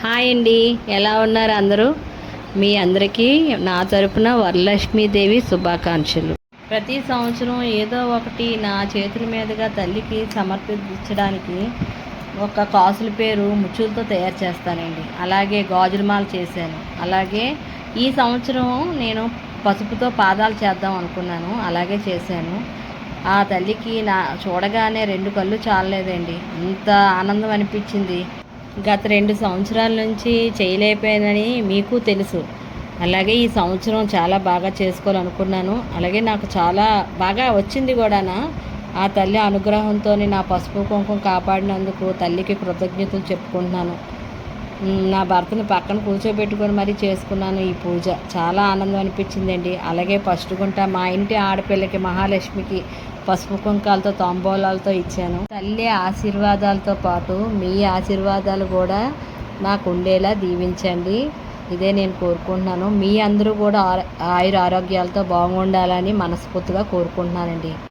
Hi అండి, ఎలా ఉన్నారు అందరూ? మీ అందరికీ నా తరపున వరలక్ష్మీదేవి శుభాకాంక్షలు. ప్రతి సంవత్సరం ఏదో ఒకటి నా చేతుల మీదుగా తల్లికి సమర్పించడానికి ఒక కాసుల పేరు ముచ్చులతో తయారు చేస్తానండి. అలాగే గాజులమాల చేశాను. అలాగే ఈ సంవత్సరం నేను పసుపుతో పాదాలు చేద్దాం అనుకున్నాను. అలాగే చేశాను. ఆ తల్లికి చూడగానే 2 కళ్ళు చాలలేదండి, అంత ఆనందం అనిపించింది. గత 2 సంవత్సరాల నుంచి చేయలేకపోయానని మీకు తెలుసు. అలాగే ఈ సంవత్సరం చాలా బాగా చేసుకోవాలనుకున్నాను. అలాగే నాకు చాలా బాగా వచ్చింది కూడానా. ఆ తల్లి అనుగ్రహంతో నా పసుపు కుంకుమ కాపాడినందుకు తల్లికి కృతజ్ఞతలు చెప్పుకుంటున్నాను. నా భర్తను పక్కన కూర్చోబెట్టుకొని మరీ చేసుకున్నాను ఈ పూజ. చాలా ఆనందం అనిపించిందండి. అలాగే ఫస్ట్ గుంట మా ఇంటి ఆడపిల్లకి మహాలక్ష్మికి పసుపు కుంకాలతో తాంబూలాలతో ఇచ్చాను. తల్లి ఆశీర్వాదాలతో పాటు మీ ఆశీర్వాదాలు కూడా నాకు ఉండేలా దీవించండి. ఇదే నేను కోరుకుంటున్నాను. మీ అందరూ కూడా ఆయుర ఆరోగ్యాలతో బాగుండాలని మనస్ఫూర్తిగా కోరుకుంటున్నానండి.